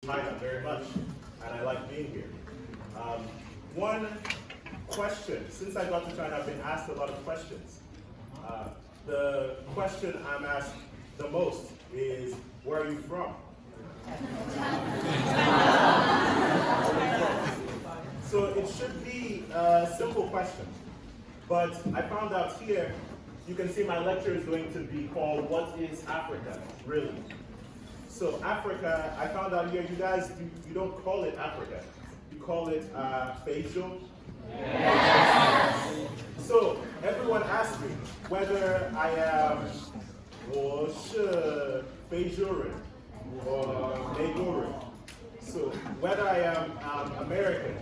China very much, and I like being here. One question, since I got to China, I've been asked a lot of questions. The question I'm asked the most is, where are you from? So it should be a simple question, but I found out here, you can see my lecture is going to be called, What is Africa, really? So Africa, I found out here, you guys, you don't call it Africa. You call it Feijo. Yes. So everyone asks me whether I am Feijoran or Negoran. So whether I am American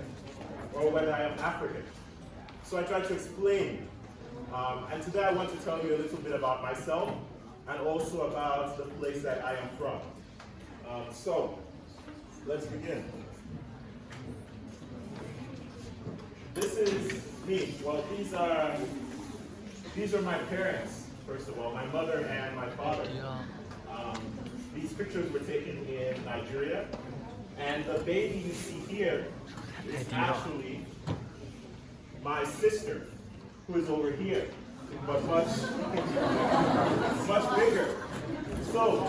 or whether I am African. So I try to explain. And today I want to tell you a little bit about myself and also about the place that I am from. So let's begin. This is me. Well, these are my parents, first of all, my mother and my father. These pictures were taken in Nigeria, and the baby you see here is actually my sister, who is over here, but much bigger. So,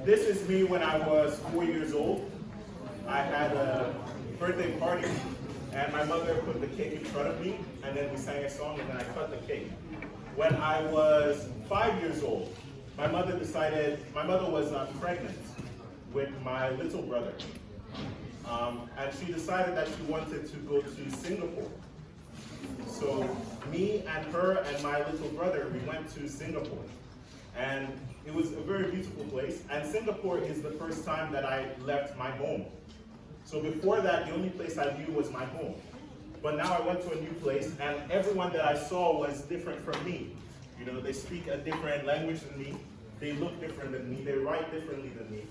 this is me when I was 4 years old. I had a birthday party, and my mother put the cake in front of me, and then we sang a song, and then I cut the cake. When I was 5 years old, my mother was pregnant with my little brother. And she decided that she wanted to go to Singapore. So me and her and my little brother, we went to Singapore. And it was a very beautiful place. And Singapore is the first time that I left my home. So before that, the only place I knew was my home. But now I went to a new place, and everyone that I saw was different from me. You know, they speak a different language than me. They look different than me. They write differently than me.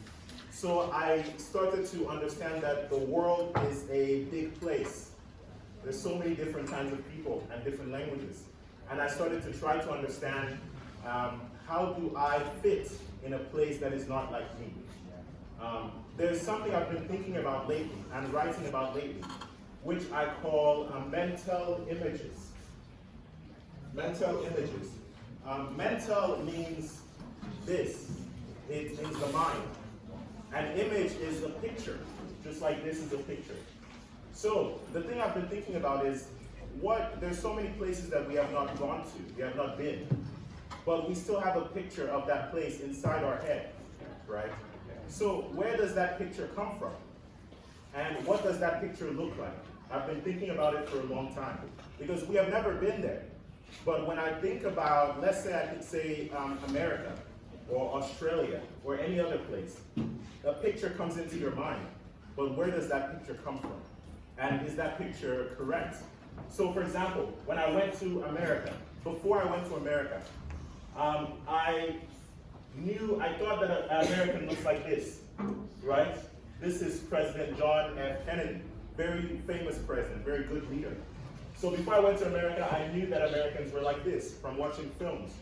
So I started to understand that the world is a big place. There's so many different kinds of people and different languages. And I started to try to understand how do I fit in a place that is not like me. There's something I've been thinking about lately and writing about lately, which I call mental images. Mental images. Mental means this. It means the mind. An image is a picture, just like this is a picture. So the thing I've been thinking about is, there's so many places that we have not gone to, we have not been, but we still have a picture of that place inside our head, right? So where does that picture come from? And what does that picture look like? I've been thinking about it for a long time, because we have never been there. But when I think about, let's say I could say America, or Australia, or any other place, a picture comes into your mind, but where does that picture come from? And is that picture correct? So for example, when I went to America, before I went to America, I thought that an American looks like this, right? This is President John F. Kennedy, very famous president, very good leader. So before I went to America, I knew that Americans were like this from watching films.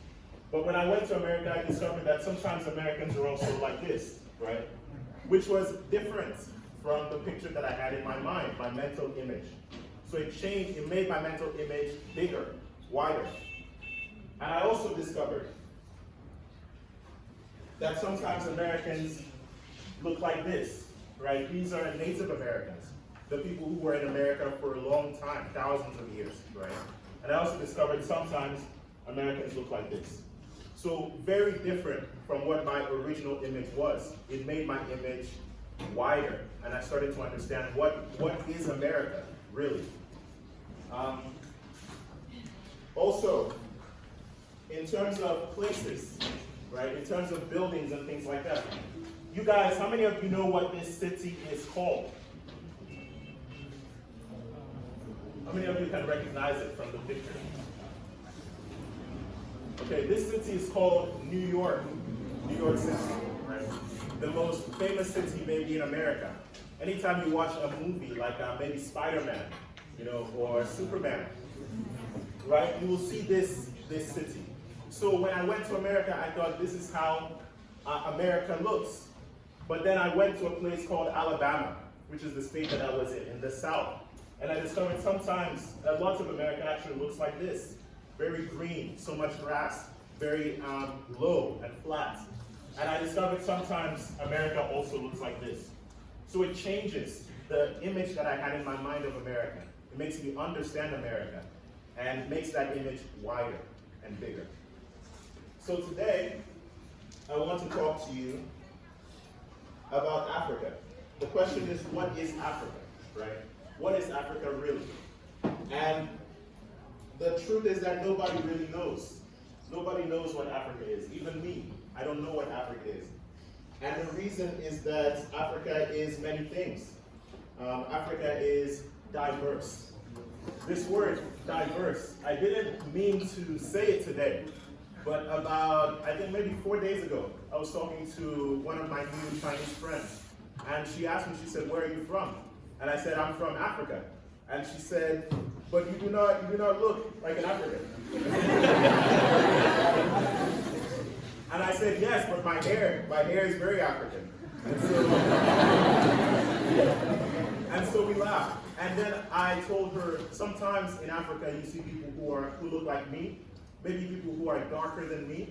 But when I went to America, I discovered that sometimes Americans are also like this, right? Which was different from the picture that I had in my mind, my mental image. So it made my mental image bigger, wider. And I also discovered that sometimes Americans look like this, right? These are Native Americans, the people who were in America for a long time, thousands of years, right? And I also discovered sometimes Americans look like this. So very different from what my original image was. It made my image wider, and I started to understand what is America, really. Also, in terms of places, right, in terms of buildings and things like that, you guys, how many of you know what this city is called? How many of you can recognize it from the picture? Okay, this city is called New York City, right? The most famous city maybe in America. Anytime you watch a movie like maybe Spider-Man, you know, or Superman, right? You will see this city. So when I went to America, I thought this is how America looks. But then I went to a place called Alabama, which is the state that I was in the South. And I discovered sometimes lots of America actually looks like this. Very green, so much grass, very low and flat. And I discovered sometimes America also looks like this. So it changes the image that I had in my mind of America. It makes me understand America and makes that image wider and bigger. So today, I want to talk to you about Africa. The question is, what is Africa, right? What is Africa really? And the truth is that nobody really knows. Nobody knows what Africa is. Even me, I don't know what Africa is. And the reason is that Africa is many things. Africa is diverse. This word, diverse, I didn't mean to say it today, but about, I think maybe 4 days ago, I was talking to one of my new Chinese friends, and she asked me, she said, "Where are you from?" And I said, "I'm from Africa." And she said, "But you do not look like an African." And I said, "Yes, but my hair is very African." And so we laughed. And then I told her, sometimes in Africa you see people who look like me, maybe people who are darker than me,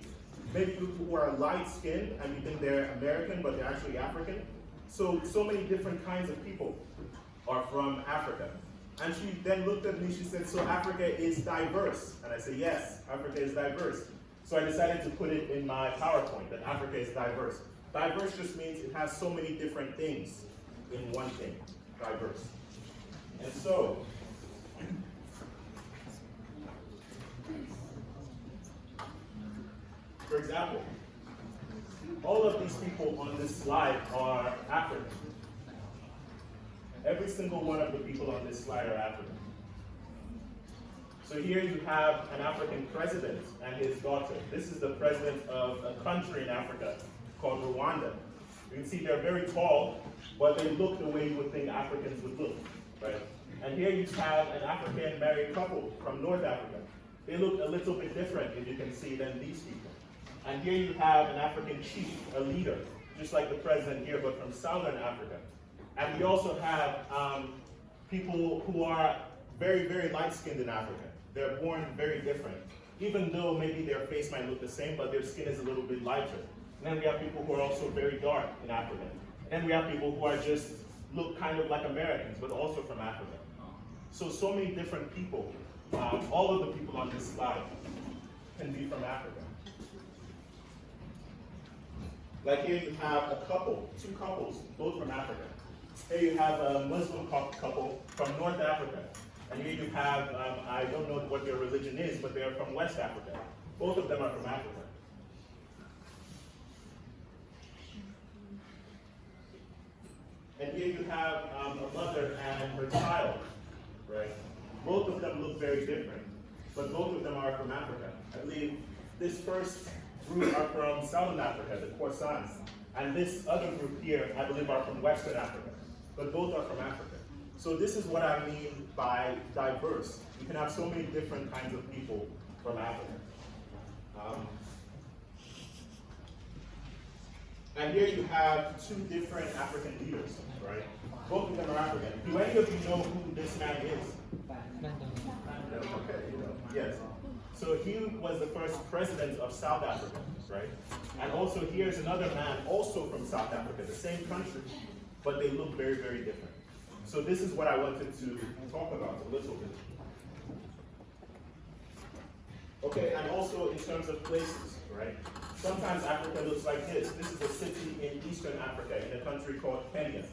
maybe people who are light-skinned and you think they're American, but they're actually African. So many different kinds of people are from Africa. And she then looked at me, she said, "So Africa is diverse?" And I said, "Yes, Africa is diverse." So I decided to put it in my PowerPoint, that Africa is diverse. Diverse just means it has so many different things in one thing, diverse. And so, for example, all of these people on this slide are African. Every single one of the people on this slide are African. So here you have an African president and his daughter. This is the president of a country in Africa called Rwanda. You can see they're very tall, but they look the way you would think Africans would look, right? And here you have an African married couple from North Africa. They look a little bit different, if you can see, than these people. And here you have an African chief, a leader, just like the president here, but from Southern Africa. And we also have people who are very, very light-skinned in Africa. They're born very different. Even though maybe their face might look the same, but their skin is a little bit lighter. And then we have people who are also very dark in Africa. And we have people who are just look kind of like Americans, but also from Africa. So many different people. All of the people on this slide can be from Africa. Like here you have a couple, two couples, both from Africa. Here you have a Muslim couple from North Africa. And here you have, I don't know what their religion is, but they are from West Africa. Both of them are from Africa. And here you have a mother and her child, right? Both of them look very different, but both of them are from Africa. I believe this first group are from Southern Africa, the Khoisans. And this other group here, I believe, are from Western Africa. But both are from Africa. So this is what I mean by diverse. You can have so many different kinds of people from Africa. And here you have two different African leaders, right? Both of them are African. Do any of you know who this man is? Okay, you know, yes. So he was the first president of South Africa, right? And also here's another man also from South Africa, the same country, but they look very, very different. So this is what I wanted to talk about a little bit. Okay, and also in terms of places, right? Sometimes Africa looks like this. This is a city in Eastern Africa, in a country called Kenya.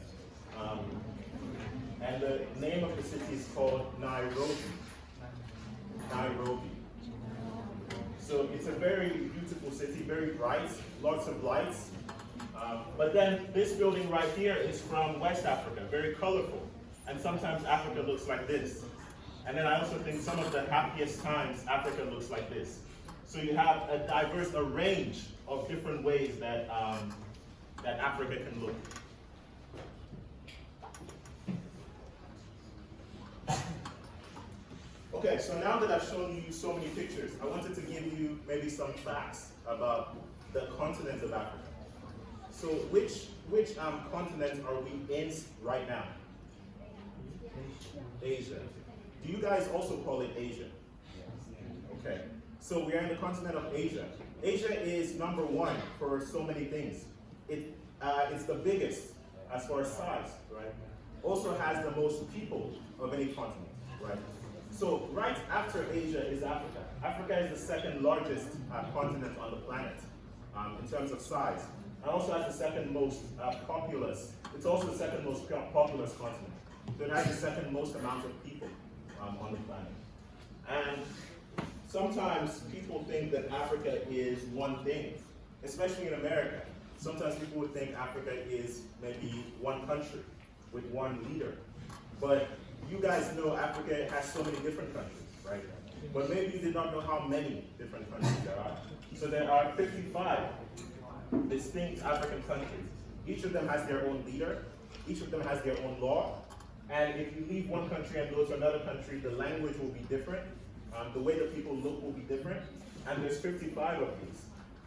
And the name of the city is called Nairobi. Nairobi. So it's a very beautiful city, very bright, lots of lights. But then this building right here is from West Africa, very colorful. And sometimes Africa looks like this. And then I also think some of the happiest times Africa looks like this. So you have a range of different ways that, that Africa can look. Okay, so now that I've shown you so many pictures, I wanted to give you maybe some facts about the continent of Africa. So which continent are we in right now? Asia. Do you guys also call it Asia? Okay. So we are in the continent of Asia. Asia is number one for so many things. It's the biggest as far as size, right? Also has the most people of any continent, right? So right after Asia is Africa. Africa is the second largest continent on the planet in terms of size. And also has the second most populous. It's also the second most populous continent. So it has the second most amount of people on the planet. And sometimes people think that Africa is one thing, especially in America. Sometimes people would think Africa is maybe one country with one leader. But you guys know Africa has so many different countries, right? But maybe you did not know how many different countries there are. So there are 55 distinct African countries. Each of them has their own leader. Each of them has their own law. And if you leave one country and go to another country, the language will be different. The way that people look will be different. And there's 55 of these.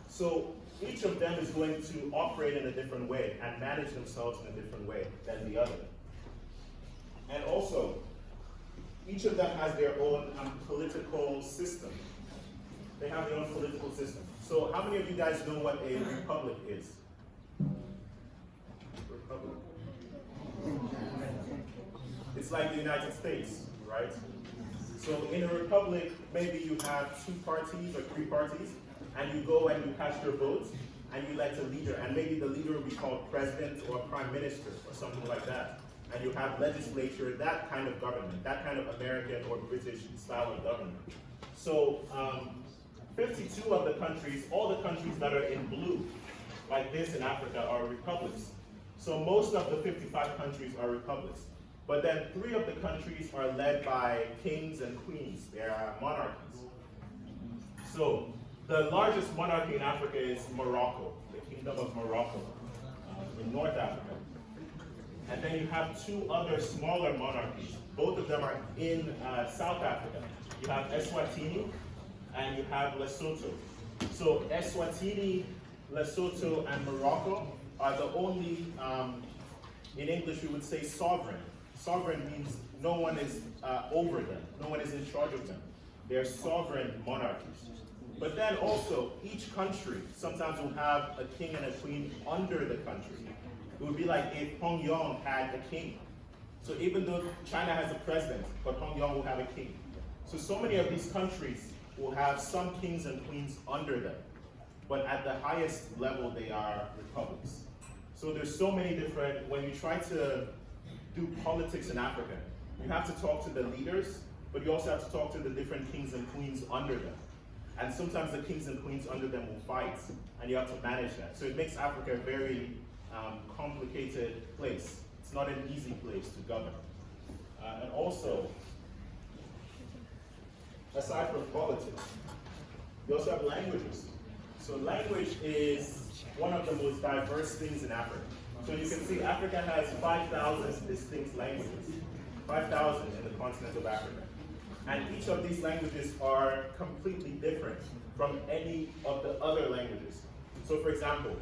So each of them is going to operate in a different way and manage themselves in a different way than the other. And also, each of them has their own political system. They have their own political system. So how many of you guys know what a republic is? Republic. It's like the United States, right? So in a republic, maybe you have 2 parties or 3 parties, and you go and you cast your votes, and you elect a leader, and maybe the leader will be called president or prime minister or something like that. And you have legislature, that kind of government, that kind of American or British style of government. So 52 of the countries, all the countries that are in blue, like this in Africa, are republics. So most of the 55 countries are republics. But then 3 of the countries are led by kings and queens. They are monarchies. So the largest monarchy in Africa is Morocco, the Kingdom of Morocco, in North Africa. And then you have 2 other smaller monarchies. Both of them are in South Africa. You have Eswatini and you have Lesotho. So Eswatini, Lesotho, and Morocco are the only, in English we would say sovereign. Sovereign means no one is over them. No one is in charge of them. They're sovereign monarchies. But then also, each country sometimes will have a king and a queen under the country. It would be like if Pyongyang had a king. So even though China has a president, but Pyongyang will have a king. So many of these countries will have some kings and queens under them. But at the highest level, they are republics. So there's so many different, when you try to do politics in Africa, you have to talk to the leaders, but you also have to talk to the different kings and queens under them. And sometimes the kings and queens under them will fight, and you have to manage that. So it makes Africa a very complicated place. It's not an easy place to govern. And also, aside from politics, you also have languages. So language is one of the most diverse things in Africa. So you can see Africa has 5,000 distinct languages, 5,000 in the continent of Africa. And each of these languages are completely different from any of the other languages. So for example,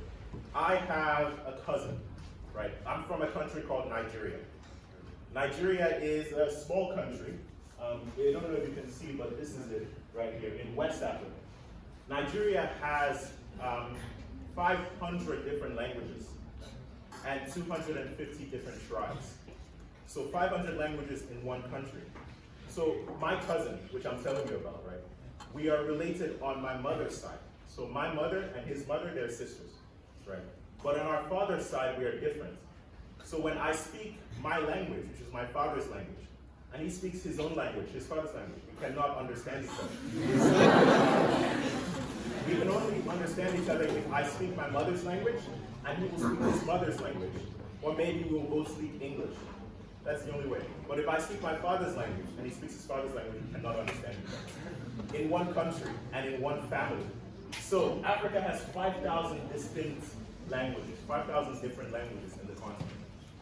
I have a cousin, right? I'm from a country called Nigeria. Nigeria is a small country. I don't know if you can see, but this is it right here in West Africa. Nigeria has 500 different languages and 250 different tribes. So 500 languages in one country. So my cousin, which I'm telling you about, right? We are related on my mother's side. So my mother and his mother, they're sisters, right? But on our father's side, we are different. So when I speak my language, which is my father's language, and he speaks his own language, his father's language, we cannot understand each other. We can only understand each other if I speak my mother's language, and he will speak his mother's language. Or maybe we will both speak English. That's the only way. But if I speak my father's language, and he speaks his father's language, we cannot understand each other. In one country, and in one family. So Africa has 5,000 distinct languages, 5,000 different languages in the continent.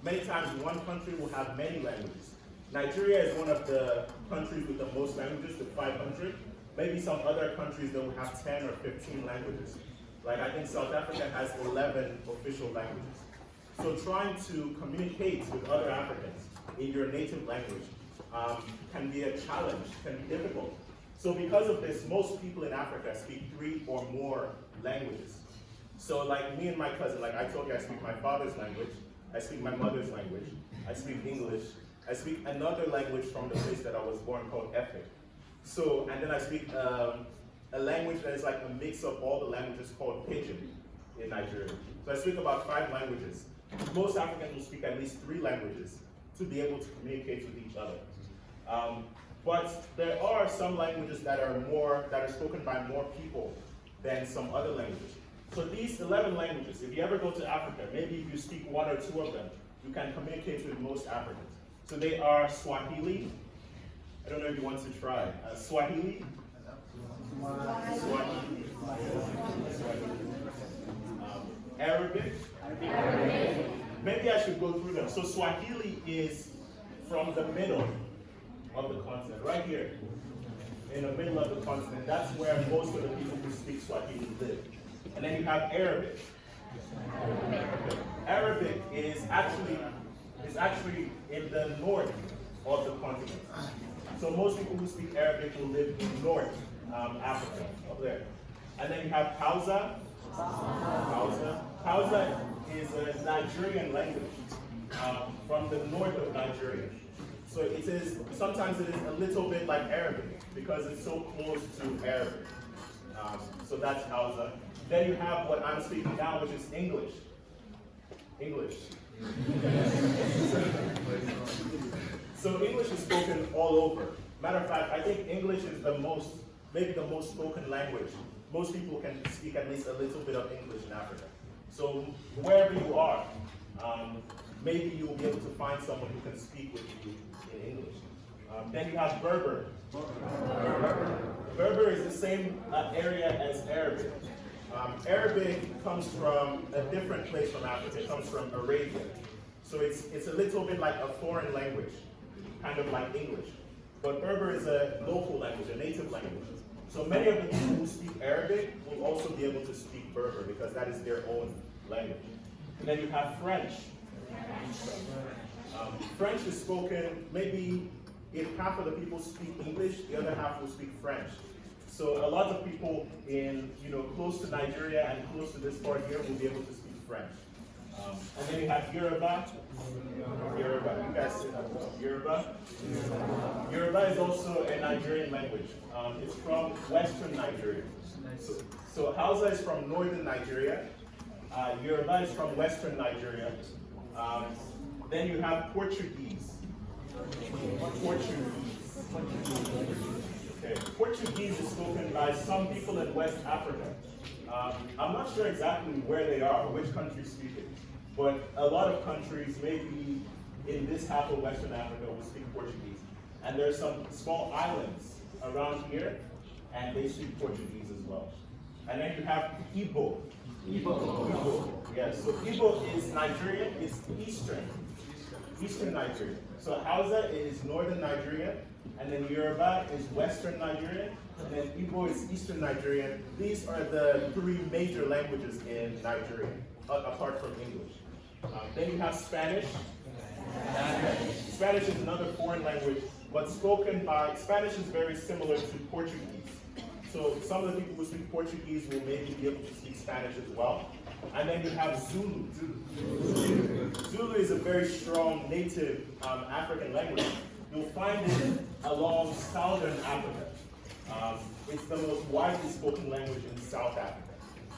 Many times one country will have many languages. Nigeria is one of the countries with the most languages, with 500. Maybe some other countries that will have 10 or 15 languages. Like I think South Africa has 11 official languages. So trying to communicate with other Africans in your native language can be a challenge, can be difficult. So because of this, most people in Africa speak 3 or more languages. So like me and my cousin, like I told you, I speak my father's language, I speak my mother's language, I speak English, I speak another language from the place that I was born called Efe. So, and then I speak a language that is like a mix of all the languages called Pidgin in Nigeria. So I speak about 5 languages. Most Africans will speak at least 3 languages to be able to communicate with each other. But there are some languages that are spoken by more people than some other languages. So these 11 languages, if you ever go to Africa, maybe if you speak 1 or 2 of them, you can communicate with most Africans. So they are Swahili. I don't know if you want to try. Swahili. Swahili. Arabic. Maybe I should go through them. So Swahili is from the middle of the continent, right here, in the middle of the continent. That's where most of the people who speak Swahili live. And then you have Arabic. Arabic is actually in the north of the continent. So most people who speak Arabic will live in North Africa, up there. And then you have Hausa. Hausa is a Nigerian language from the north of Nigeria. So sometimes it is a little bit like Arabic because it's so close to Arabic. So that's Hausa. Then you have what I'm speaking now, which is English. So English is spoken all over. Matter of fact, I think English is maybe the most spoken language. Most people can speak at least a little bit of English in Africa. So wherever you are, maybe you'll be able to find someone who can speak with you in English. Then you have Berber. Berber is the same area as Arabic. Arabic comes from a different place from Africa. It comes from Arabia. So it's a little bit like a foreign language, kind of like English. But Berber is a local language, a native language. So many of the people who speak Arabic will also be able to speak Berber because that is their own language. And then you have French. French is spoken, maybe if half of the people speak English, the other half will speak French. So a lot of people in, close to Nigeria and close to this part here will be able to speak French. And then you have Yoruba. You guys say that well. Yoruba. Yoruba is also a Nigerian language. It's from Western Nigeria. So Hausa is from Northern Nigeria. Yoruba is from Western Nigeria. Then you have Portuguese. Okay. Portuguese is spoken by some people in West Africa. I'm not sure exactly where they are, or which countries speak it, but a lot of countries, maybe in this half of Western Africa, will speak Portuguese. And there are some small islands around here, and they speak Portuguese as well. And then you have Igbo. Yes, so Igbo is Nigerian, it's Eastern Nigeria. So Hausa is Northern Nigeria, and then Yoruba is Western Nigerian, and then Igbo is Eastern Nigerian. These are the 3 major languages in Nigeria, apart from English. Then you have Spanish. Spanish is another foreign language, but Spanish is very similar to Portuguese. So some of the people who speak Portuguese will maybe be able to speak Spanish as well. And then you have Zulu. Zulu is a very strong native African language. You'll find it along southern Africa. It's the most widely spoken language in South Africa.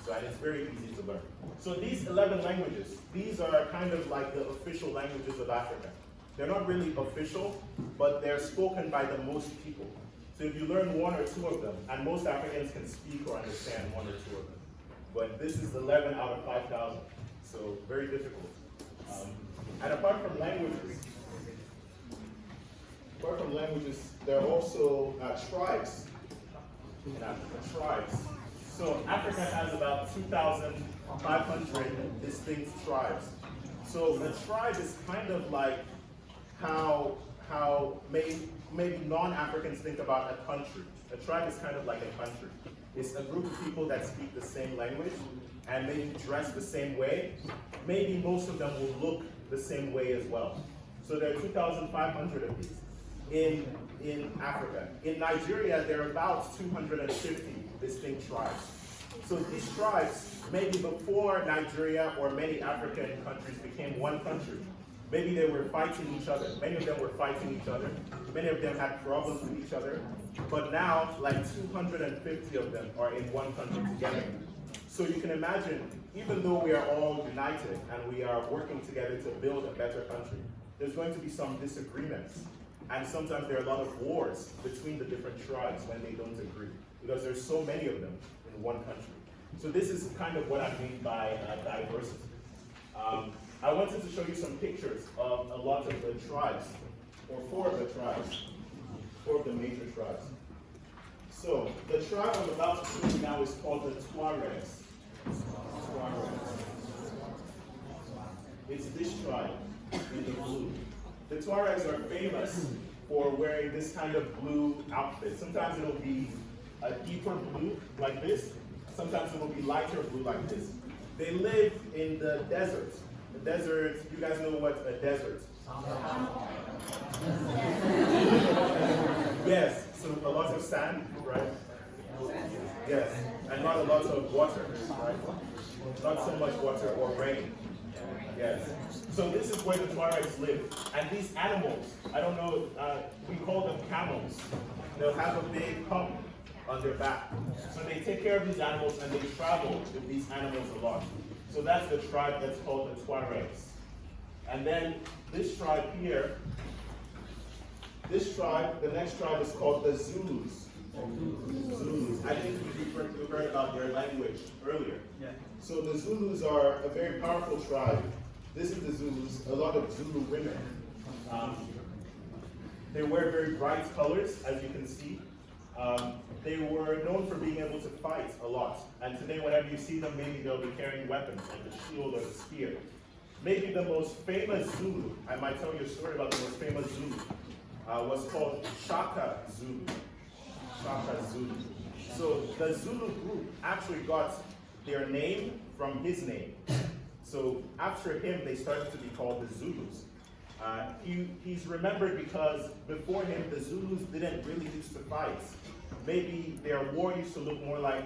So, and it's very easy to learn. So these 11 languages, these are kind of like the official languages of Africa. They're not really official, but they're spoken by the most people. So if you learn 1 or 2 of them, and most Africans can speak or understand 1 or 2 of them, but this is 11 out of 5,000, so very difficult. And apart from languages, there are also tribes in Africa. Tribes. So Africa has about 2,500 distinct tribes. So the tribe is kind of like how maybe non-Africans think about a country. A tribe is kind of like a country. It's a group of people that speak the same language and maybe dress the same way. Maybe most of them will look the same way as well. So there are 2,500 of these in Africa. In Nigeria, there are about 250 distinct tribes. So these tribes, maybe before Nigeria or many African countries became one country, maybe they were fighting each other. Many of them were fighting each other. Many of them had problems with each other. But now, like 250 of them are in one country together. So you can imagine, even though we are all united and we are working together to build a better country, there's going to be some disagreements. And sometimes there are a lot of wars between the different tribes when they don't agree, because there's so many of them in one country. So this is kind of what I mean by diversity. I wanted to show you some pictures of a lot of the tribes, or four of the tribes, four of the major tribes. So the tribe I'm about to show you now is called the Tuaregs. It's this tribe in the blue. The Tuaregs are famous for wearing this kind of blue outfit. Sometimes it'll be a deeper blue like this. Sometimes it'll be lighter blue like this. They live in the desert. The desert, you guys know what a desert is? Yes, so a lot of sand, right? Yes, and not a lot of water, right? Not so much water or rain. Yes. So this is where the Tuaregs live. And these animals, I don't know, we call them camels. They'll have a big hump on their back. So they take care of these animals and they travel with these animals a lot. So that's the tribe that's called the Tuaregs. And then this tribe here, this tribe, the next tribe is called the Zulus. Zulus. I think we heard about their language earlier. Yeah. So the Zulus are a very powerful tribe. This is the Zulus, a lot of Zulu women. They wear very bright colors, as you can see. They were known for being able to fight a lot. And today, whenever you see them, maybe they'll be carrying weapons, like the shield or the spear. Maybe the most famous Zulu, I might tell you a story about the most famous Zulu, was called Shaka Zulu. Shaka Zulu. So the Zulu group actually got their name from his name. So after him, they started to be called the Zulus. He's remembered because before him, the Zulus didn't really used to fight. Maybe their war used to look more like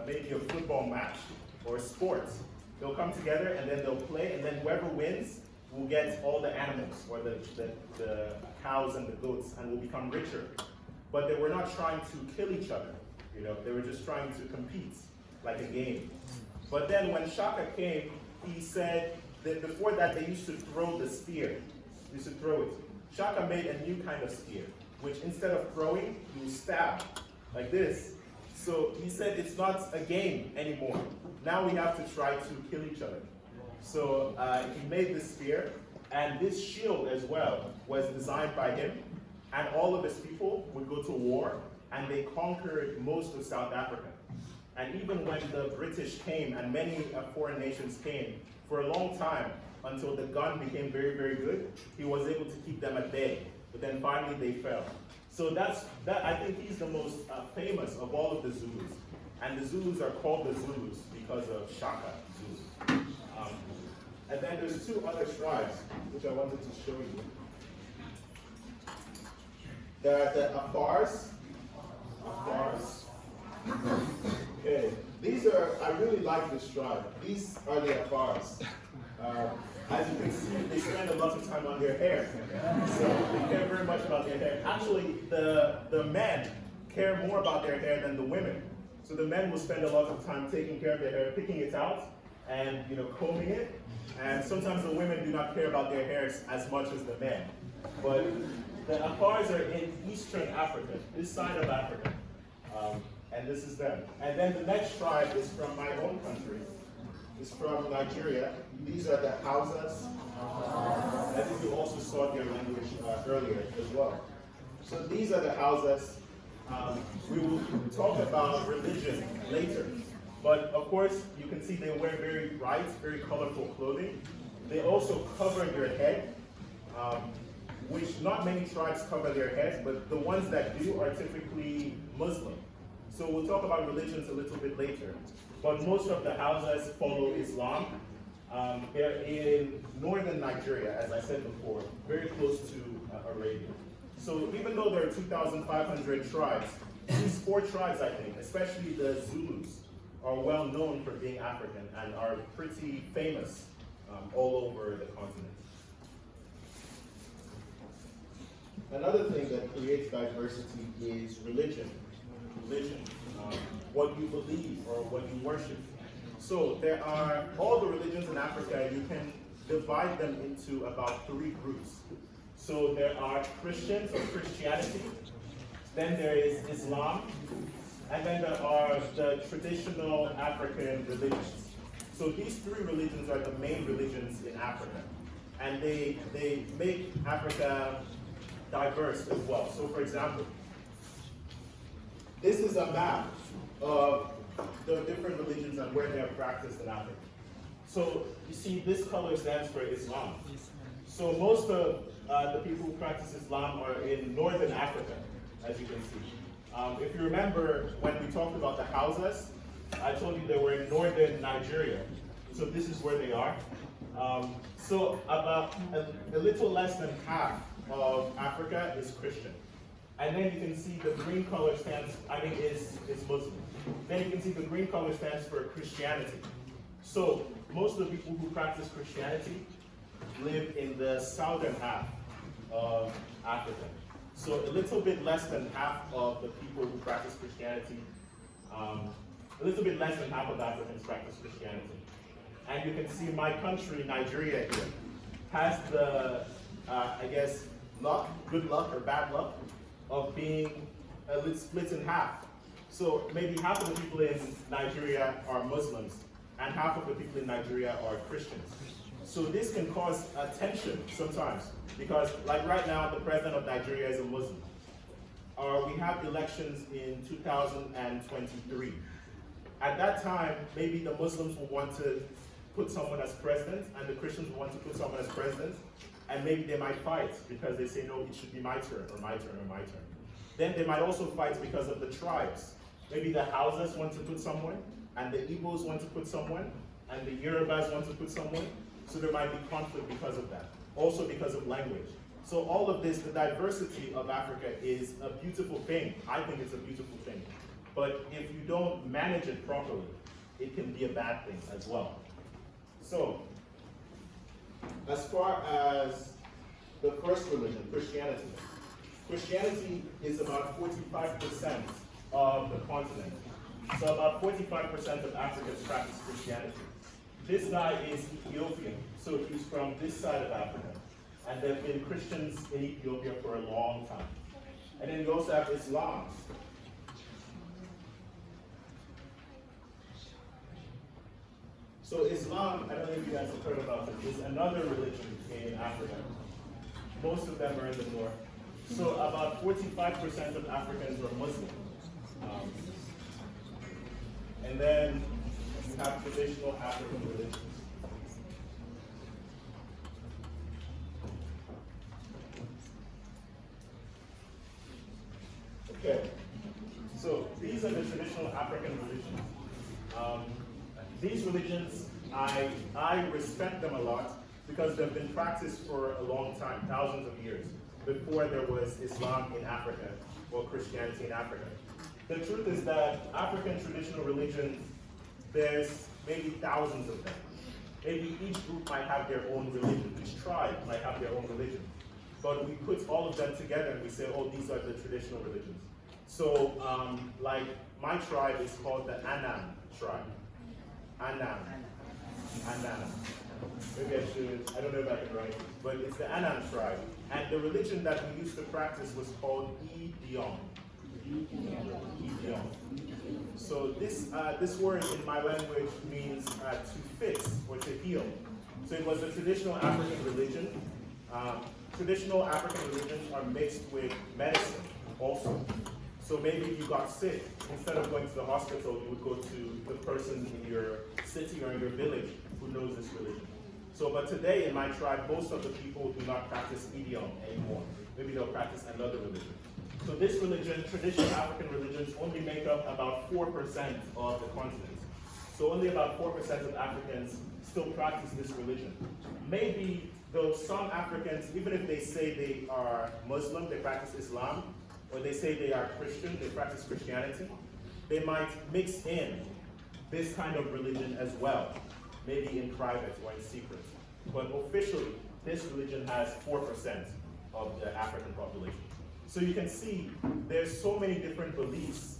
maybe a football match or sports. They'll come together and then they'll play, and then whoever wins will get all the animals, or the cows and the goats, and will become richer. But they were not trying to kill each other, you know, they were just trying to compete, like a game. But then when Shaka came, he said that before that they used to throw the spear. They used to throw it. Shaka made a new kind of spear, which instead of throwing, you stab, like this. So he said it's not a game anymore. Now we have to try to kill each other. So he made this spear, and this shield as well was designed by him. And all of his people would go to war, and they conquered most of South Africa. And even when the British came, and many foreign nations came, for a long time, until the gun became very, very good, he was able to keep them at bay. But then finally they fell. So that I think he's the most famous of all of the Zulus. And the Zulus are called the Zulus because of Shaka Zulu. And then there's two other tribes, which I wanted to show you. There are the Afars. Afars. Okay, I really like this tribe. These are the Afars. As you can see, they spend a lot of time on their hair. So they care very much about their hair. Actually, the men care more about their hair than the women. So the men will spend a lot of time taking care of their hair, picking it out, and combing it. And sometimes the women do not care about their hair as much as the men. But the Afars are in Eastern Africa, this side of Africa. And this is them. And then the next tribe is from my own country. It's from Nigeria. These are the Hausas. I think you also saw their language earlier as well. So these are the Hausas. We will talk about religion later. But of course, you can see they wear very bright, very colorful clothing. They also cover their head, which not many tribes cover their heads, but the ones that do are typically Muslim. So we'll talk about religions a little bit later. But most of the Hausas follow Islam. They're in northern Nigeria, as I said before, very close to Arabia. So even though there are 2,500 tribes, these 4 tribes, I think, especially the Zulus, are well known for being African and are pretty famous all over the continent. Another thing that creates diversity is religion. What you believe or what you worship. So there are all the religions in Africa, you can divide them into about 3 groups. So there are Christians or Christianity, then there is Islam, and then there are the traditional African religions. So these 3 religions are the main religions in Africa. And they make Africa diverse as well. So for example, this is a map of the different religions and where they are practiced in Africa. So you see this color stands for Islam. So most of the people who practice Islam are in northern Africa, as you can see. If you remember when we talked about the Hausas, I told you they were in northern Nigeria. So this is where they are. So about a little less than half of Africa is Christian. And then you can see the green color stands, is Muslim. Then you can see the green color stands for Christianity. So most of the people who practice Christianity live in the southern half of Africa. So a little bit less than half of the people who practice Christianity, a little bit less than half of Africans practice Christianity. And you can see my country, Nigeria here, has the, good luck or bad luck of being split in half. So maybe half of the people in Nigeria are Muslims and half of the people in Nigeria are Christians. So this can cause a tension sometimes because like right now, the president of Nigeria is a Muslim. We have elections in 2023. At that time, maybe the Muslims will want to put someone as president and the Christians will want to put someone as president. And maybe they might fight because they say, no, it should be my turn, or my turn, or my turn. Then they might also fight because of the tribes. Maybe the Hausas want to put someone, and the Igbos want to put someone, and the Yorubas want to put someone. So there might be conflict because of that. Also because of language. So all of this, the diversity of Africa is a beautiful thing. I think it's a beautiful thing. But if you don't manage it properly, it can be a bad thing as well. So, as far as the first religion, Christianity. Christianity is about 45% of the continent. So about 45% of Africans practice Christianity. This guy is Ethiopian, so he's from this side of Africa. And there have been Christians in Ethiopia for a long time. And then you also have Islam. So Islam, I don't know if you guys have heard about it, is another religion in Africa. Most of them are in the north. So about 45% of Africans are Muslim. And then you have traditional African religions. Okay, so these are the traditional African religions. These religions, I respect them a lot because they've been practiced for a long time, thousands of years, before there was Islam in Africa or Christianity in Africa. The truth is that African traditional religions, there's maybe thousands of them. Maybe each group might have their own religion, each tribe might have their own religion. But we put all of them together and we say, oh, these are the traditional religions. So, like my tribe is called the Anan tribe. Anan. Maybe I don't know if I can write it, but it's the Anan tribe. And the religion that we used to practice was called Idiom. So this word in my language means to fix or to heal. So it was a traditional African religion. Traditional African religions are mixed with medicine also. So maybe if you got sick, instead of going to the hospital, you would go to the person in your city or in your village who knows this religion. So, but today in my tribe, most of the people do not practice idiom anymore. Maybe they'll practice another religion. So this religion, traditional African religions, only make up about 4% of the continent. So only about 4% of Africans still practice this religion. Maybe though some Africans, even if they say they are Muslim, they practice Islam, or they say they are Christian, they practice Christianity, they might mix in this kind of religion as well, maybe in private or in secret. But officially, this religion has 4% of the African population. So you can see there's so many different beliefs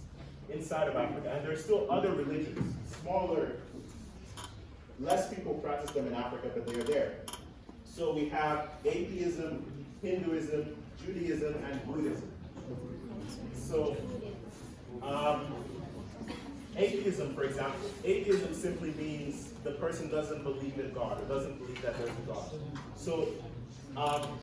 inside of Africa, and there's still other religions, smaller, less people practice them in Africa, but they're there. So we have atheism, Hinduism, Judaism, and Buddhism. So, atheism, for example, atheism simply means the person doesn't believe in God, or doesn't believe that there's a God. So,